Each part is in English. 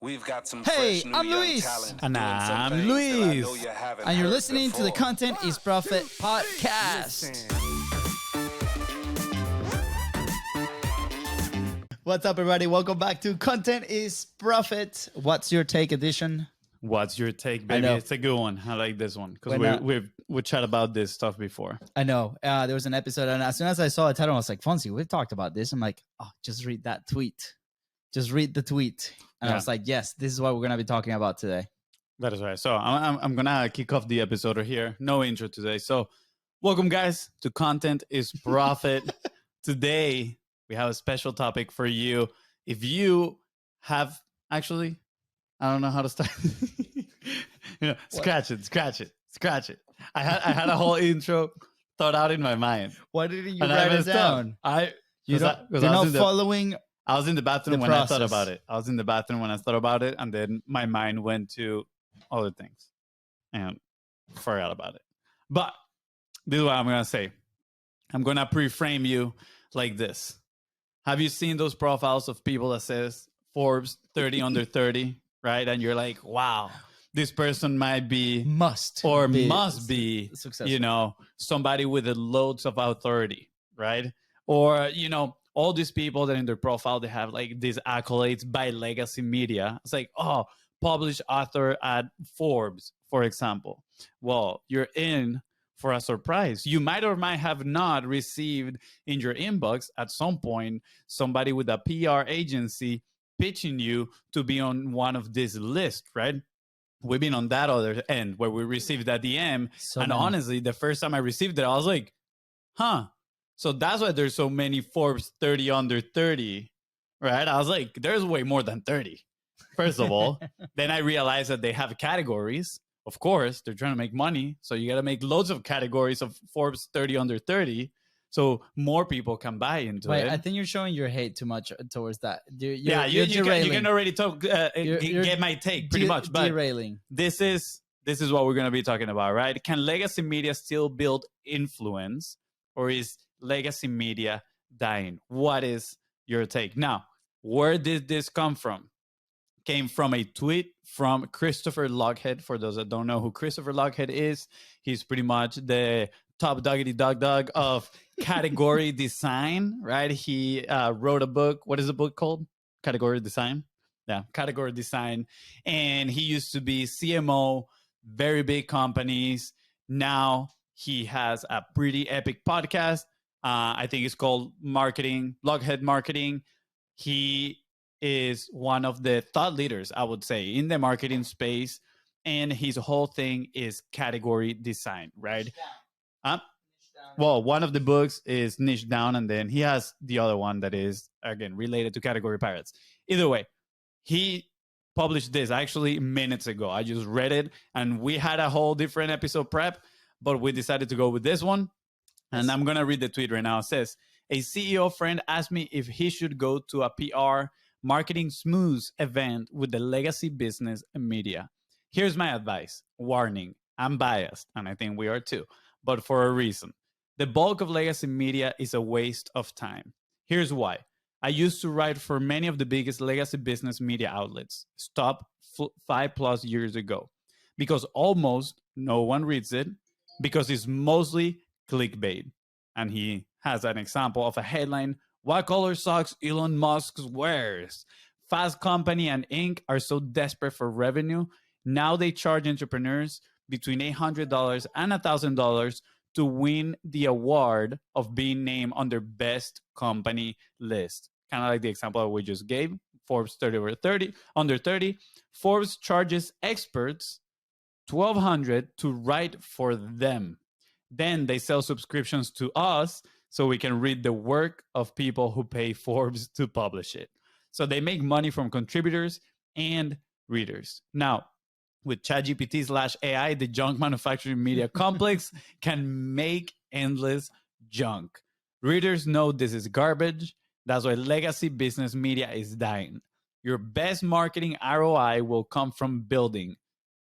We've got some Hey, fresh new I'm young Luis. talent And doing some I'm things that I know Luis. you haven't And you're heard listening to the before. Content is Profit podcast. What's up, everybody? Welcome back to Content is Profit. What's your take edition? What's your take, baby? know. It's a good one. I like this one because When, we've chat about this stuff before. I know. There was an episode, and as soon as I saw the title, I was like, Fonzie, we've talked about this. I'm like, oh, just read that tweet. Just read the tweet. And I was like, yes, this is what we're going to be talking about today. That is right. So I'm gonna kick off the episode here. No intro today. So welcome, guys, to Content is Profit. Today we have a special topic for you. If you have actually, I don't know how to start. Scratch it. I had a whole intro thought out in my mind. Why didn't you And write it down? You're not following. I was in the bathroom the when I thought process. about it. And then my mind went to other things and forgot about it. But this is what I'm going to say. I'm going to pre-frame you like this. Have you seen those profiles of people that says Forbes 30 under 30, right? And you're like, wow, this person might be Must be successful. Somebody with loads of authority, right? Or, all these people that in their profile, they have like these accolades by legacy media. It's like, oh, published author at Forbes, for example. Well, you're in for a surprise. You might or might have not received in your inbox at some point somebody with a PR agency pitching you to be on one of these lists, right? We've been on that other end where we received that DM. Honestly, the first time I received it, I was like, huh. So that's why there's so many Forbes 30 under 30, right? I was like, there's way more than 30, first of all. Then I realized that they have categories. Of course, they're trying to make money. So you got to make loads of categories of Forbes 30 under 30 so more people can buy into it. I think you're showing your hate too much towards that. You can already talk, get my take pretty much. But derailing. This is what we're going to be talking about, right? Can legacy media still build influence, or is legacy media dying? What is your take? Now, where did this come from? Came from a tweet from Christopher Lochhead. For those that don't know who Christopher Lochhead is, he's pretty much the top doggity dog of category design, right? He wrote a book. What is the book called? Category Design. Yeah, Category Design. And he used to be CMO, very big companies. Now he has a pretty epic podcast. I think it's called Lochhead Marketing. He is one of the thought leaders, I would say, in the marketing space. And his whole thing is category design, right? Well, one of the books is Niche Down, and then he has the other one that is, again, related to Category Pirates. Either way, he published this actually minutes ago. I just read it, and we had a whole different episode prep, but we decided to go with this one. And I'm going to read the tweet right now. It says, a CEO friend asked me if he should go to a PR marketing smooth event with the legacy business and media. Here's my advice. Warning, I'm biased, and I think we are too, but for a reason. The bulk of legacy media is a waste of time. Here's why. I used to write for many of the biggest legacy business media outlets. Stopped 5+ years ago because almost no one reads it, because it's mostly clickbait. And he has an example of a headline: what color socks Elon Musk wears? Fast Company and Inc. are so desperate for revenue. Now they charge entrepreneurs between $800 and $1,000 to win the award of being named on their best company list. Kind of like the example that we just gave, Forbes 30 over 30, under 30. Forbes charges experts $1,200 to write for them. Then they sell subscriptions to us so we can read the work of people who pay Forbes to publish it. So they make money from contributors and readers. Now, with ChatGPT/AI, the junk manufacturing media complex can make endless junk. Readers know this is garbage. That's why legacy business media is dying. Your best marketing ROI will come from building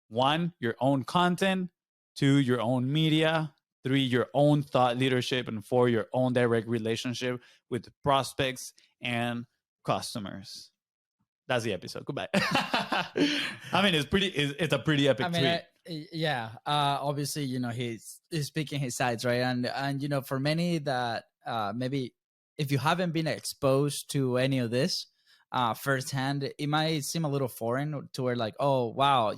1, your own content, 2, your own media, 3, your own thought leadership, and 4, your own direct relationship with prospects and customers. That's the episode. Goodbye. I mean, it's a pretty epic tweet. Yeah. Obviously, he's speaking his sides, right? And for many that maybe if you haven't been exposed to any of this firsthand, it might seem a little foreign to where like, oh wow,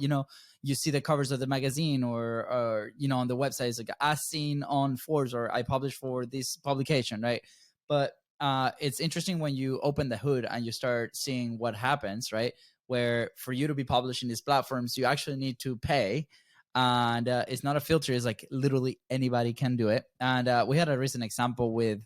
you see the covers of the magazine or on the website, it's like as seen on Forbes or I published for this publication, right? But it's interesting when you open the hood and you start seeing what happens, right? Where for you to be published in these platforms, you actually need to pay. And it's not a filter. It's like literally anybody can do it. And we had a recent example with,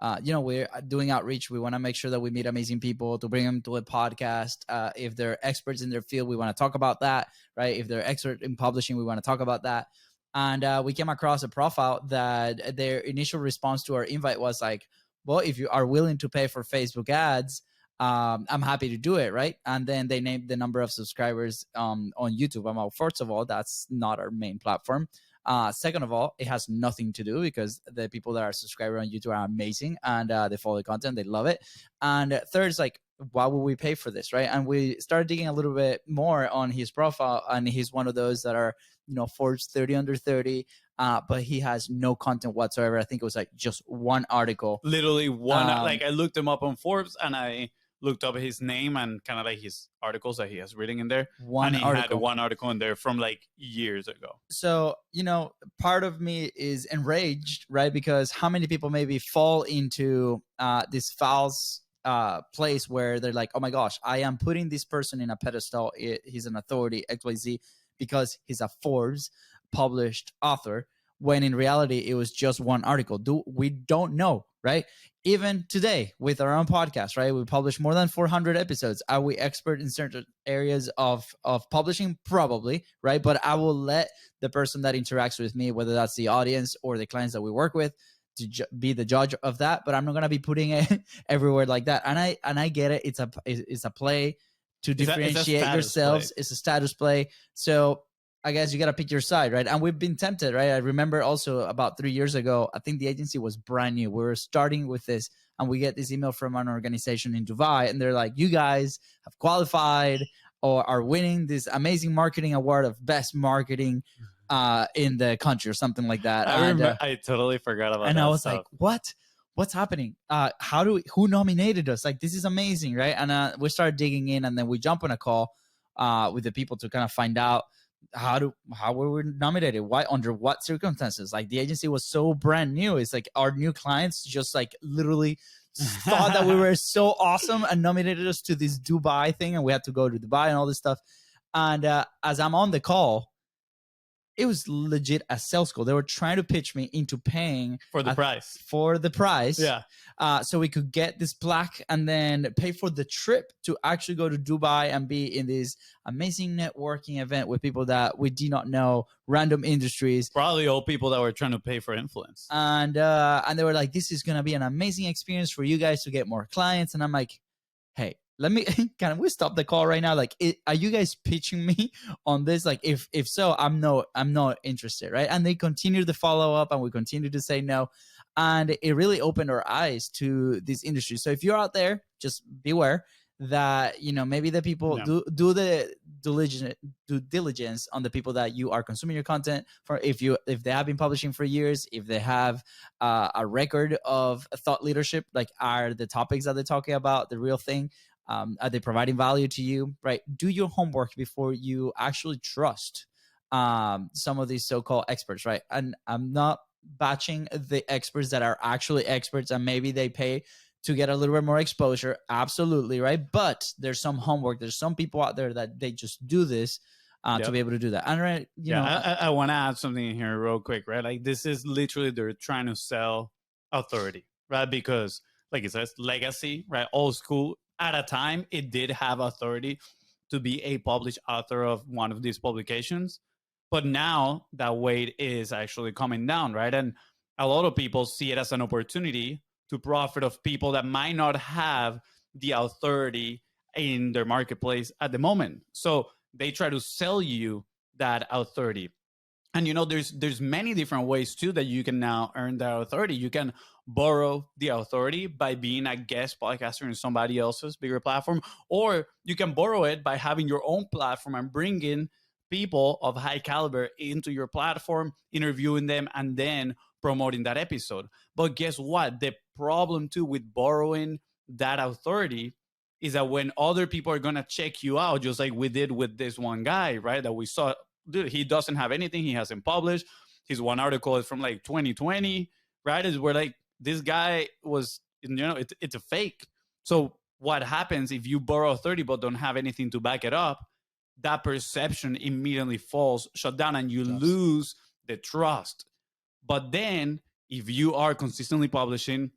we're doing outreach. We want to make sure that we meet amazing people to bring them to a podcast. If they're experts in their field, we want to talk about that, right? If they're expert in publishing, we want to talk about that. And we came across a profile that their initial response to our invite was like, well, if you are willing to pay for Facebook ads, I'm happy to do it, right? And then they named the number of subscribers on YouTube. I'm like, first of all, that's not our main platform. Second of all, it has nothing to do because the people that are subscribers on YouTube are amazing and they follow the content, they love it. And third is like, why would we pay for this, right? And we started digging a little bit more on his profile, and he's one of those that are, Forbes 30 under 30, but he has no content whatsoever. I think it was like just one article. Literally one. Like I looked him up on Forbes and I looked up his name and kind of like his articles that he has written in there. Had one article in there from like years ago. So, part of me is enraged, right? Because how many people maybe fall into this false place where they're like, oh my gosh, I am putting this person in a pedestal. He's an authority, XYZ, because he's a Forbes published author, when in reality, it was just one article. We don't know, right? Even today with our own podcast, right? We publish more than 400 episodes. Are we expert in certain areas of publishing? Probably, right? But I will let the person that interacts with me, whether that's the audience or the clients that we work with, to be the judge of that. But I'm not going to be putting it everywhere like that. And I get it. It's a play to differentiate yourselves. It's a status play. So I guess you got to pick your side, right? And we've been tempted, right? I remember also about 3 years ago, I think the agency was brand new. We were starting with this, and we get this email from an organization in Dubai, and they're like, you guys have qualified or are winning this amazing marketing award of best marketing in the country or something like that. I totally forgot about that. And I was like, what? What's happening? Who nominated us? Like, this is amazing, right? And we started digging in, and then we jump on a call with the people to kind of find out how were we nominated, why, under what circumstances. Like, the agency was so brand new. It's like our new clients just like literally thought that we were so awesome and nominated us to this Dubai thing, and we had to go to Dubai and all this stuff. And as I'm on the call, it was legit a sales call. They were trying to pitch me into paying for the price. Yeah. So we could get this plaque and then pay for the trip to actually go to Dubai and be in this amazing networking event with people that we do not know, random industries. Probably all people that were trying to pay for influence. And they were like, this is going to be an amazing experience for you guys to get more clients. And I'm like, hey, can we stop the call right now? Like, are you guys pitching me on this? Like, if so, I'm not interested, right? And they continued to follow up, and we continued to say no. And it really opened our eyes to this industry. So if you're out there, just beware that, maybe the people do the due diligence on the people that you are consuming your content for. If they have been publishing for years, if they have a record of thought leadership, like, are the topics that they're talking about the real thing? Are they providing value to you, right? Do your homework before you actually trust some of these so-called experts, right? And I'm not batching the experts that are actually experts, and maybe they pay to get a little bit more exposure. Absolutely, right? But there's some homework. There's some people out there that they just do this to be able to do that. And right, I want to add something in here real quick, right? Like, this is literally, they're trying to sell authority, right? Because, like it says, legacy, right? Old school. At a time, it did have authority to be a published author of one of these publications. But now that weight is actually coming down, right? And a lot of people see it as an opportunity to profit of people that might not have the authority in their marketplace at the moment. So they try to sell you that authority. And, there's many different ways, too, that you can now earn that authority. You can borrow the authority by being a guest podcaster in somebody else's bigger platform, or you can borrow it by having your own platform and bringing people of high caliber into your platform, interviewing them, and then promoting that episode. But guess what? The problem too with borrowing that authority is that when other people are going to check you out, just like we did with this one guy, right? That we saw, dude, he doesn't have anything. He hasn't published. His one article is from like 2020, right? Is where like this guy was, it's a fake. So what happens if you borrow authority but don't have anything to back it up? That perception immediately falls shut down and you lose the trust. But then if you are consistently publishing,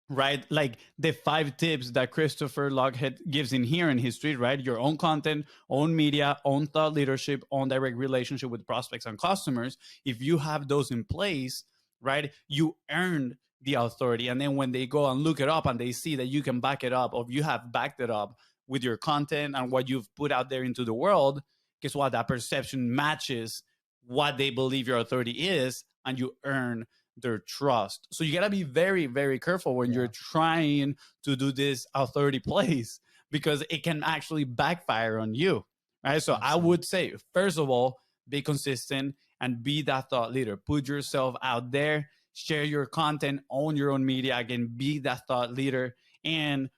right, like the 5 tips that Christopher Lockhead gives in here in his tweet, right? Your own content, own media, own thought leadership, own direct relationship with prospects and customers. If you have those in place, right, you earned the authority. And then when they go and look it up and they see that you can back it up, or you have backed it up with your content and what you've put out there into the world, guess what? That perception matches what they believe your authority is, and you earn their trust. So you got to be very, very careful when you're trying to do this authority plays, because it can actually backfire on you, right? So I would say, first of all, be consistent and be that thought leader. Put yourself out there, share your content, own your own media. Again, be that thought leader and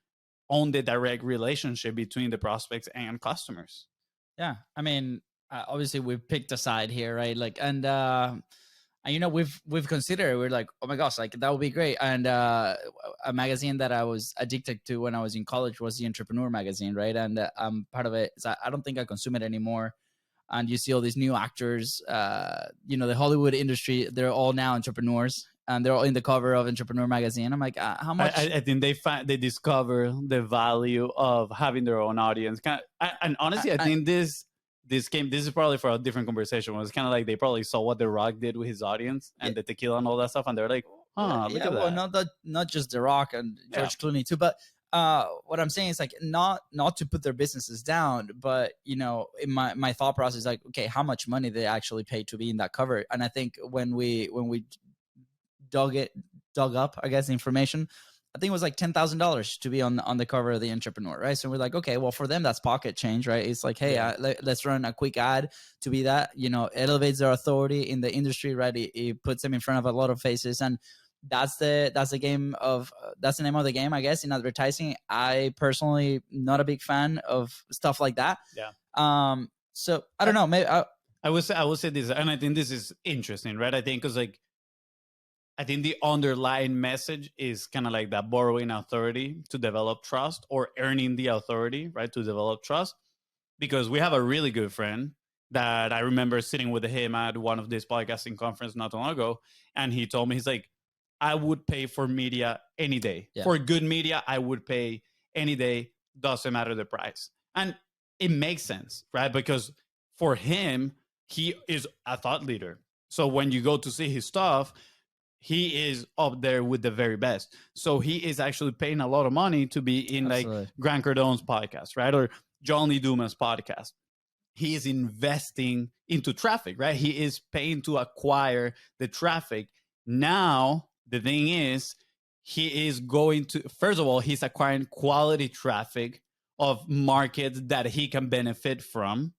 own the direct relationship between the prospects and customers. Yeah. I mean, obviously we've picked a side here, right? Like, and we've considered, we're like, oh my gosh, like that would be great. And a magazine that I was addicted to when I was in college was the Entrepreneur magazine, right? And I'm part of it. So I don't think I consume it anymore. And you see all these new actors, the Hollywood industry, they're all now entrepreneurs, and they're all in the cover of Entrepreneur magazine. I'm like, how much? I think they discover the value of having their own audience. And honestly, I think this is probably for a different conversation. It's kind of like they probably saw what The Rock did with his audience and the tequila and all that stuff, and they're like, look at that. Not just The Rock and George Clooney too, but what I'm saying is like not to put their businesses down, but in my thought process, like, okay, how much money they actually pay to be in that cover. And I think when we dug up, I guess, the information, I think it was like $10,000 to be on the cover of the Entrepreneur, right? So we're like, okay, well, for them that's pocket change, right? It's like, hey, let's run a quick ad to be that, elevates their authority in the industry, right? It puts them in front of a lot of faces, and that's the name of the game, I guess, in advertising. I personally not a big fan of stuff like that. Yeah. So I don't know. Maybe I would say this, and I think this is interesting, right? I think because I think the underlying message is kind of like that borrowing authority to develop trust, or earning the authority, right, to develop trust. Because we have a really good friend that I remember sitting with him at one of these podcasting conference not too long ago, and he told me, he's like, I would pay for media any day. Yeah. For good media, I would pay any day. Doesn't matter the price. And it makes sense, right? Because for him, he is a thought leader. So when you go to see his stuff, he is up there with the very best. So he is actually paying a lot of money to be in like Grant Cardone's podcast, right? Or John Lee Dumas' podcast. He is investing into traffic, right? He is paying to acquire the traffic. Now, the thing is, he is going to, first of all, he's acquiring quality traffic of markets that he can benefit from.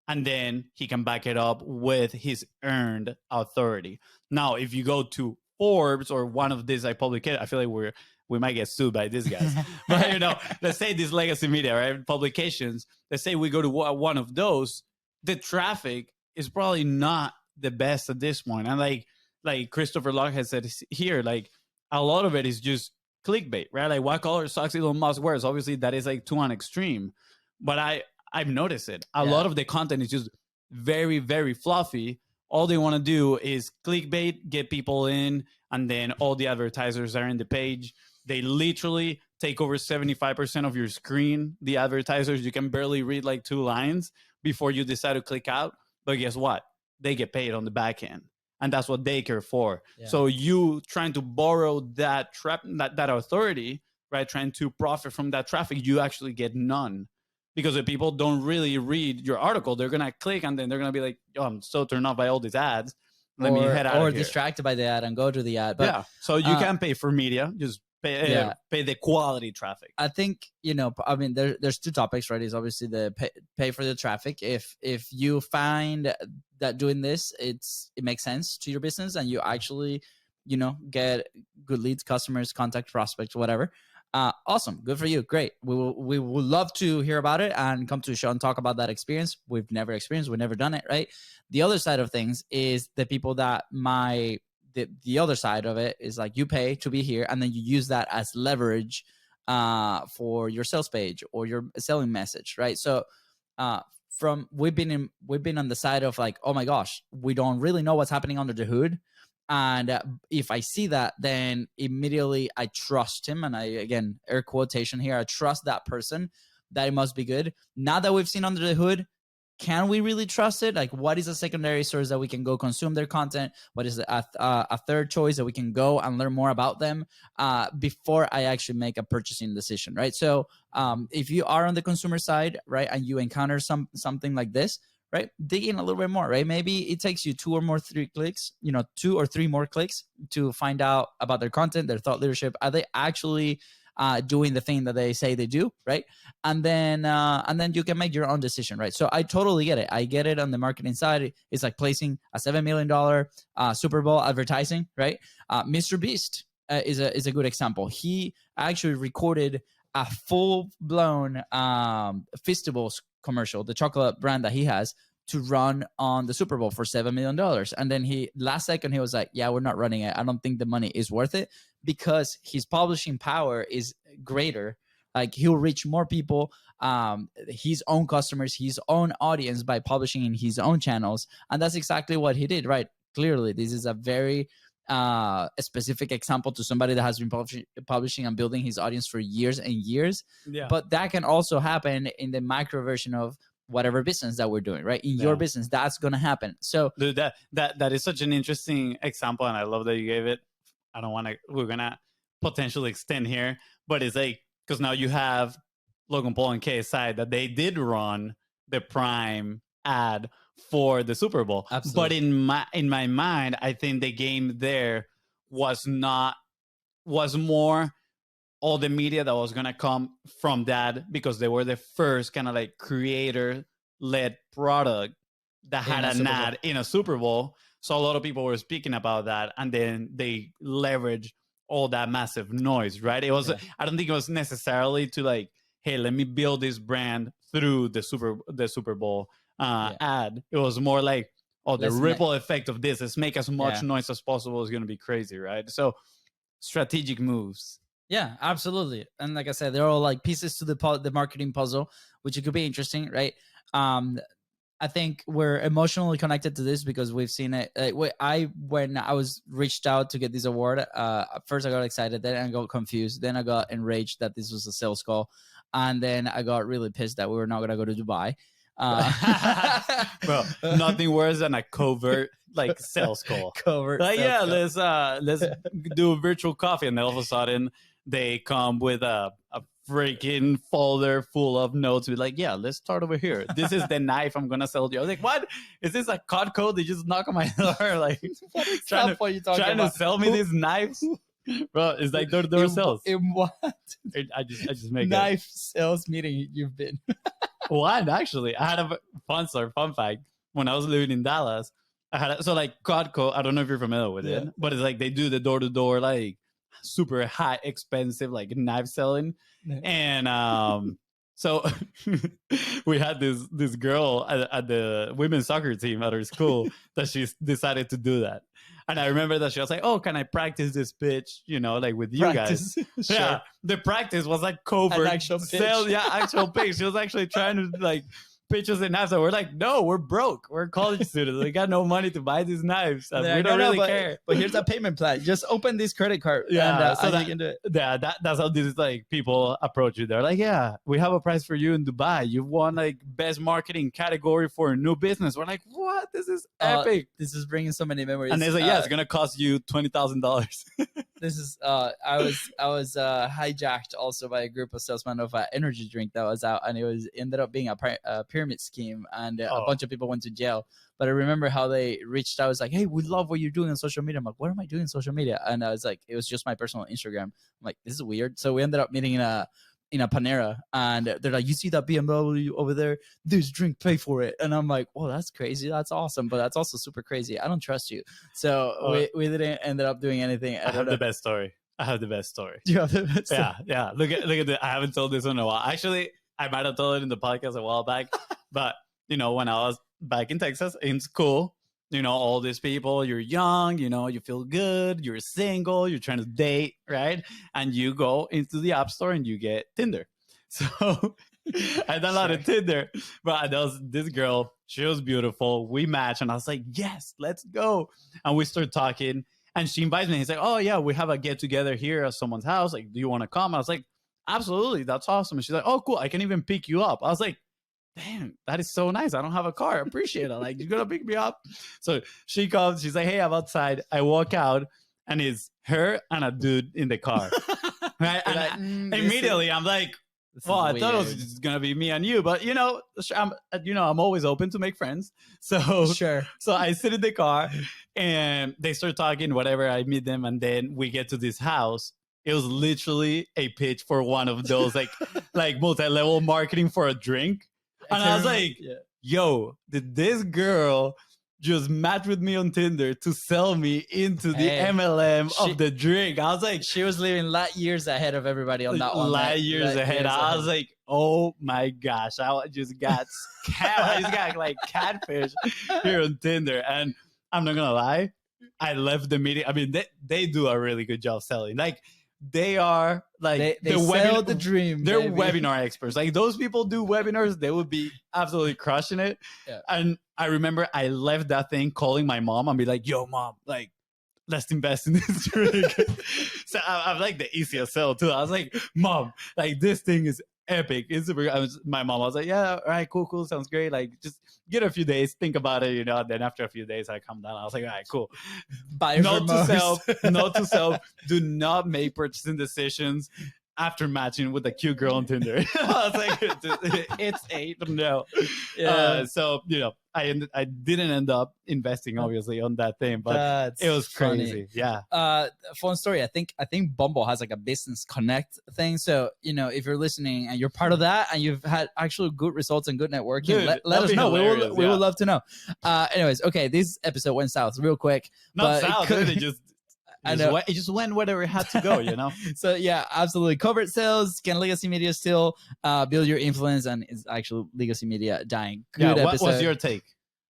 And then he can back it up with his earned authority. Now, if you go to Forbes or one of these like publications, I feel like we might get sued by these guys. But let's say these legacy media, right, publications, let's say we go to one of those, the traffic is probably not the best at this point. And like Christopher Lock has said here, like a lot of it is just clickbait, right? Like what color socks Elon Musk wears. Obviously that is like to an extreme, but I've noticed it. A lot of the content is just very, very fluffy. All they want to do is clickbait, get people in, and then all the advertisers are in the page. They literally take over 75% of your screen. The advertisers, you can barely read like 2 lines before you decide to click out. But guess what? They get paid on the back end. And that's what they care for. Yeah. So you trying to borrow that authority, right? Trying to profit from that traffic, you actually get none. Because if people don't really read your article, they're going to click and then they're going to be like, oh, I'm so turned off by all these ads. let me head out or of here. distracted by the ad and go to the ad. But yeah, so you can pay for media, just pay the quality traffic. I think, I mean, there's two topics, right? Is obviously the pay for the traffic. If you find that doing this, it makes sense to your business, and you actually, get good leads, customers, contact, prospects, whatever. Awesome, good for you, great. We would love to hear about it and come to the show and talk about that experience. We've never experienced, we've never done it, right? The other side of things is the people that the other side of it is like, you pay to be here, and then you use that as leverage for your sales page or your selling message, right? So we've been on the side of like, oh my gosh, we don't really know what's happening under the hood. And if I see that, then immediately I trust him. And I, again, air quotation here, I trust that person that it must be good. Now that we've seen under the hood, can we really trust it? Like, what is a secondary source that we can go consume their content? What is a third choice that we can go and learn more about them before I actually make a purchasing decision, right? So if you are on the consumer side, right, and you encounter something like this, right, dig in a little bit more, right? Maybe it takes you 2 or 3 more clicks to find out about their content, their thought leadership. Are they actually doing the thing that they say they do, right? And then you can make your own decision, right? So I totally get it. I get it on the marketing side. It's like placing a $7 million Super Bowl advertising, right? Mr. Beast is a good example. He actually recorded a full-blown Feastables commercial, the chocolate brand that he has, to run on the Super Bowl for $7 million. And then last second, he was like, yeah, we're not running it. I don't think the money is worth it, because his publishing power is greater. Like, he'll reach more people, his own customers, his own audience, by publishing in his own channels. And that's exactly what he did, right? Clearly, this is a very a specific example to somebody that has been publishing and building his audience for years and years. Yeah. But that can also happen in the micro version of whatever business that we're doing, right? In your business, that's going to happen. So dude, that is such an interesting example, and I love that you gave it. We're going to potentially extend here, but it's like, because now you have Logan Paul and KSI that they did run the Prime ad for the Super Bowl. Absolutely. But in my mind, I think the game there was more all the media that was going to come from that, because they were the first kind of like creator-led product that had an ad in a Super Bowl. So a lot of people were speaking about that, and then they leveraged all that massive noise, right? It was I don't think it was necessarily to like, hey, let me build this brand through the Super Bowl ad. It was more like, the ripple effect of this, let's make as much noise as possible, is going to be crazy, right? So strategic moves. Yeah, absolutely. And like I said, they're all like pieces to the marketing puzzle, which it could be interesting, right? I think we're emotionally connected to this because we've seen it. When I was reached out to get this award, at first I got excited, then I got confused, then I got enraged that this was a sales call, and then I got really pissed that we were not going to go to Dubai. Well, nothing worse than a covert like sales call. Covert. Like, let's do a virtual coffee, and then all of a sudden they come with a freaking folder full of notes. Be like, let's start over here. This is the knife I'm gonna sell you. I was like, what? Is this a COD code? They just knock on my door, like trying to sell me these knives. Bro, it's like door sales. In what? I just make knife sales meeting you've been. One, actually. I had a fun fact. When I was living in Dallas, I had like Codco. I don't know if you're familiar with it, but it's like they do the door-to-door, like super high, expensive, like knife selling. And so we had this girl at the women's soccer team at our school that she decided to do that. And I remember that she was like, "Oh, can I practice this pitch? Like with you guys?" Sure. Yeah, the practice was like covert an actual pitch. Sales. Yeah, actual pitch. She was actually trying to like pitch us in knives. And we're like, "No, we're broke. We're college students. We got no money to buy these knives. We don't really care." But here's a payment plan. Just open this credit card. Yeah, and, so you can do it. Yeah, that's how these like people approach you. They're like, "Yeah, we have a prize for you in Dubai. You won like best marketing category for a new business." We're like, "What? This is epic. This is bringing so many memories." And it's like, it's gonna cost you $20,000. this is I was hijacked also by a group of salesmen of an energy drink that was out, and it ended up being a pyramid scheme, and a bunch of people went to jail. But I remember how they reached out. I was like, hey, we love what you're doing on social media. I'm like, what am I doing on social media? And I was like, it was just my personal Instagram. I'm like, this is weird. So we ended up meeting in a Panera, and they're like, you see that BMW over there? This drink, pay for it. And I'm like, oh, that's crazy. That's awesome. But that's also super crazy. I don't trust you. So we didn't end up doing anything. I have the best story. You have the best story. Yeah. Look at the, I haven't told this in a while. Actually, I might have told it in the podcast a while back, but when I was back in Texas in school, all these people, you're young, you feel good, you're single, you're trying to date, right? And you go into the app store and you get Tinder. So I downloaded Tinder, but there was this girl, she was beautiful. We matched, and I was like, yes, let's go. And we started talking, and she invites me. He's like, oh yeah, we have a get together here at someone's house. Like, do you want to come? I was like, absolutely, that's awesome. And she's like, oh cool, I can even pick you up. I was like, damn, that is so nice. I don't have a car. I appreciate it. Like, you're gonna pick me up. So she comes, she's like, hey, I'm outside. I walk out, and it's her and a dude in the car. Right? And immediately I'm like, well, I thought it was just gonna be me and you, but I'm always open to make friends. So sure. So I sit in the car and they start talking, whatever. I meet them, and then we get to this house. It was literally a pitch for one of those like multi-level marketing for a drink. And I was like, yo, did this girl just match with me on Tinder to sell me into the MLM of the drink? I was like, she was living light years ahead of everybody on that one. Light years ahead. I was like, oh my gosh, I just got scammed. I just got like catfish here on Tinder. And I'm not going to lie, I left the meeting. I mean, they do a really good job selling. Like, they are like they sell the dream. They're webinar experts. Like, those people do webinars. They would be absolutely crushing it. Yeah. And I remember I left that thing calling my mom and be like, yo, mom, like, let's invest in this drink. So I'm like the easiest sell too. I was like, mom, like, this thing is epic. It's super. My mom was like, yeah, all right, cool, sounds great. Like, just get a few days, think about it, Then after a few days, I come down. I was like, all right, cool. Note to self: do not make purchasing decisions after matching with a cute girl on Tinder. I was like, it's a no. Yeah. So I didn't end up investing, obviously, on that thing, but it was crazy. Funny. Yeah. Fun story. I think Bumble has like a business connect thing. So if you're listening and you're part of that and you've had actual good results and good networking, dude, let us know. We would love to know. Anyways, okay, this episode went south real quick. Not south. It just went wherever it had to go, So yeah, absolutely. Covert sales. Can legacy media still build your influence? And is actually legacy media dying? Good episode. What was your take?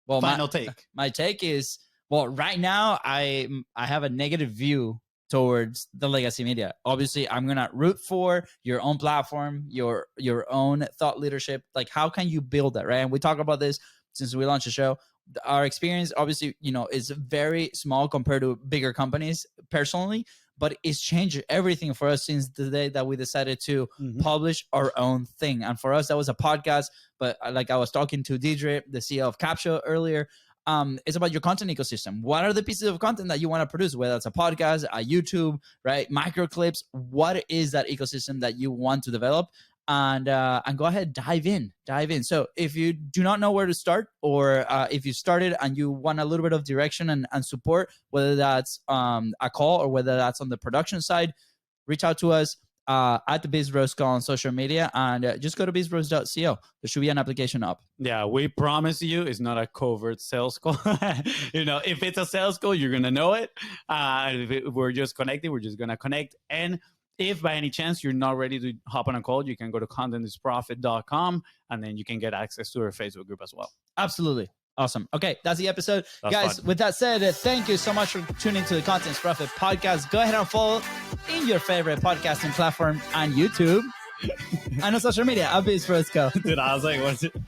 Well, final take. My take is, well, right now I have a negative view towards the legacy media. Obviously, I'm gonna root for your own platform, your own thought leadership. Like, how can you build that, right? And we talk about this since we launched the show. Our experience, obviously, is very small compared to bigger companies personally, but it's changed everything for us since the day that we decided to publish our own thing. And for us, that was a podcast. But like I was talking to Deidre, the CEO of Capsule earlier, it's about your content ecosystem. What are the pieces of content that you want to produce, whether it's a podcast, a YouTube, right? Micro clips. What is that ecosystem that you want to develop? And go ahead, dive in. So if you do not know where to start, or if you started and you want a little bit of direction and support, whether that's a call or whether that's on the production side, reach out to us at the BIZBROS call on social media, and just go to bizbros.co. There should be an application up. Yeah, we promise you it's not a covert sales call. If it's a sales call, you're going to know it. If we're just connecting, we're just going to connect. And if by any chance you're not ready to hop on a call, you can go to contentisprofit.com, and then you can get access to our Facebook group as well. Absolutely. Awesome. Okay, that's the episode. Guys, with that said, thank you so much for tuning to the Content is Profit podcast. Go ahead and follow in your favorite podcasting platform and YouTube. And on social media, at BIZBROS Co. Dude, I was like,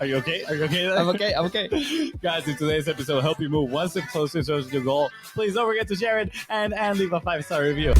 are you okay? Are you okay there? I'm okay. Guys, in today's episode, help you move one step closer towards your goal. Please don't forget to share it and leave a 5-star review.